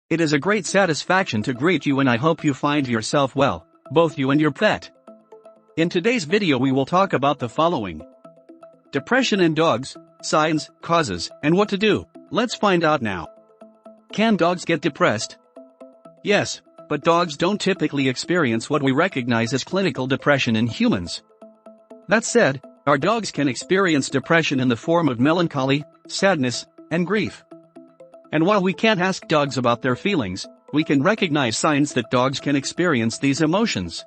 It is a great satisfaction to greet you and I hope you find yourself well, both you and your pet. In today's video we will talk about the following: depression in dogs, signs, causes, and what to do. Let's find out now. Can dogs get depressed? Yes, but dogs don't typically experience what we recognize as clinical depression in humans. That said, our dogs can experience depression in the form of melancholy, sadness, and grief. And while we can't ask dogs about their feelings, we can recognize signs that dogs can experience these emotions.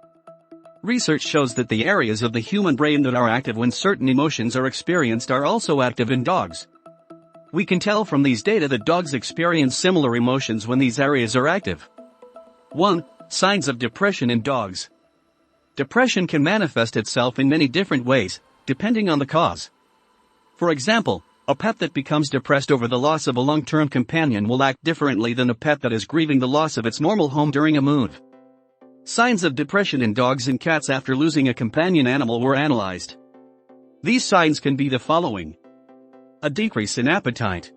Research shows that the areas of the human brain that are active when certain emotions are experienced are also active in dogs. We can tell from these data that dogs experience similar emotions when these areas are active. 1. Signs of depression in dogs. Depression can manifest itself in many different ways, depending on the cause. For example, a pet that becomes depressed over the loss of a long-term companion will act differently than a pet that is grieving the loss of its normal home during a move. Signs of depression in dogs and cats after losing a companion animal were analyzed. These signs can be the following: a decrease in appetite,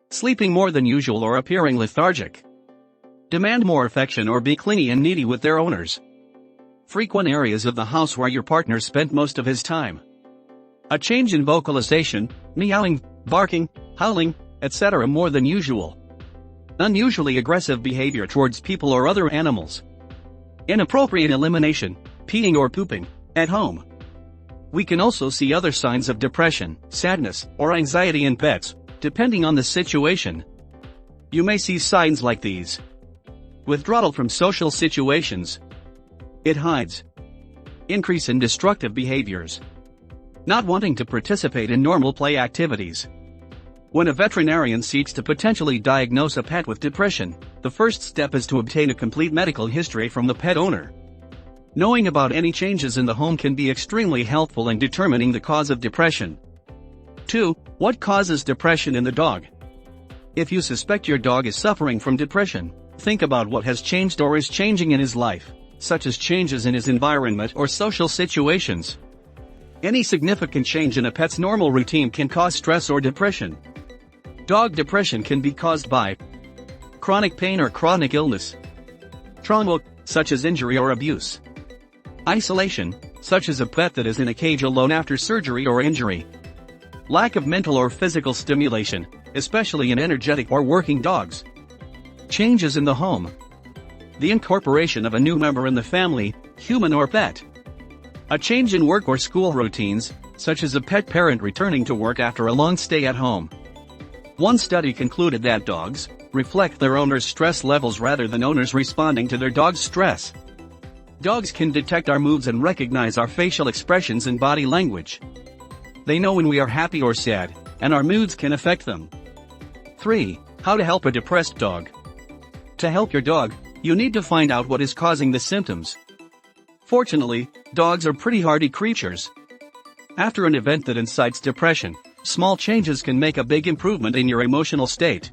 sleeping more than usual or appearing lethargic, demand more affection or be clingy and needy with their owners, frequent areas of the house where your partner spent most of his time, a change in vocalization, meowing, barking, howling, etc. more than usual, unusually aggressive behavior towards people or other animals, inappropriate elimination, peeing or pooping, at home. We can also see other signs of depression, sadness, or anxiety in pets, depending on the situation. You may see signs like these: withdrawal from social situations, it hides, increase in destructive behaviors, not wanting to participate in normal play activities. When a veterinarian seeks to potentially diagnose a pet with depression, the first step is to obtain a complete medical history from the pet owner. Knowing about any changes in the home can be extremely helpful in determining the cause of depression. 2. What causes depression in the dog? If you suspect your dog is suffering from depression, think about what has changed or is changing in his life, such as changes in his environment or social situations. Any significant change in a pet's normal routine can cause stress or depression. Dog depression can be caused by chronic pain or chronic illness, trauma, such as injury or abuse, isolation, such as a pet that is in a cage alone after surgery or injury, lack of mental or physical stimulation, especially in energetic or working dogs, changes in the home, the incorporation of a new member in the family, human or pet, a change in work or school routines, such as a pet parent returning to work after a long stay at home. One study concluded that dogs reflect their owners' stress levels rather than owners responding to their dog's stress. Dogs can detect our moods and recognize our facial expressions and body language. They know when we are happy or sad, and our moods can affect them. 3. How to help a depressed dog. To help your dog, you need to find out what is causing the symptoms. Fortunately, dogs are pretty hardy creatures. After an event that incites depression, small changes can make a big improvement in your emotional state.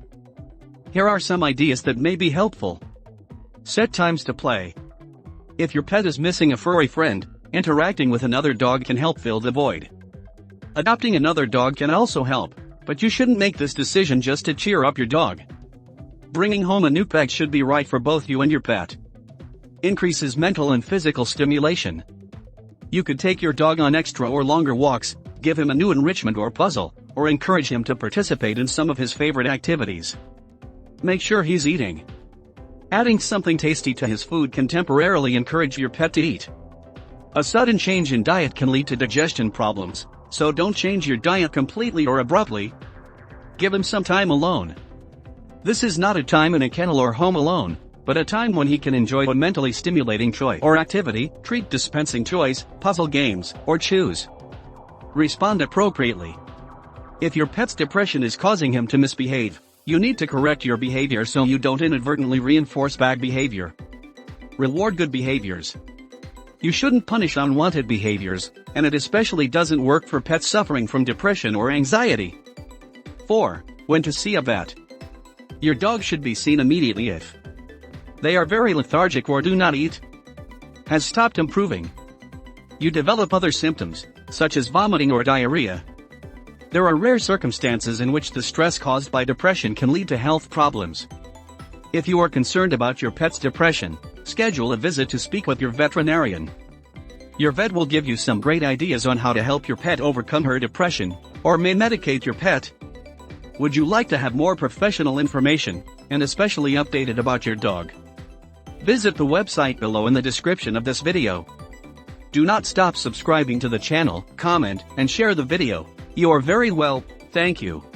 Here are some ideas that may be helpful. Set times to play. If your pet is missing a furry friend, interacting with another dog can help fill the void. Adopting another dog can also help, but you shouldn't make this decision just to cheer up your dog. Bringing home a new pet should be right for both you and your pet. Increases mental and physical stimulation. You could take your dog on extra or longer walks, give him a new enrichment or puzzle, or encourage him to participate in some of his favorite activities. Make sure he's eating. Adding something tasty to his food can temporarily encourage your pet to eat. A sudden change in diet can lead to digestion problems, so don't change your diet completely or abruptly. Give him some time alone. This is not a time in a kennel or home alone, but a time when he can enjoy a mentally stimulating toy or activity, treat dispensing toys, puzzle games, or choose. Respond appropriately. If your pet's depression is causing him to misbehave, you need to correct your behavior so you don't inadvertently reinforce bad behavior. Reward good behaviors. You shouldn't punish unwanted behaviors, and it especially doesn't work for pets suffering from depression or anxiety. 4. When to see a vet. Your dog should be seen immediately if they are very lethargic or do not eat, has stopped improving, you develop other symptoms, such as vomiting or diarrhea. There are rare circumstances in which the stress caused by depression can lead to health problems. If you are concerned about your pet's depression, schedule a visit to speak with your veterinarian. Your vet will give you some great ideas on how to help your pet overcome her depression, or may medicate your pet. Would you like to have more professional information, and especially updated about your dog? Visit the website below in the description of this video. Do not stop subscribing to the channel, comment, and share the video. You are very well, thank you.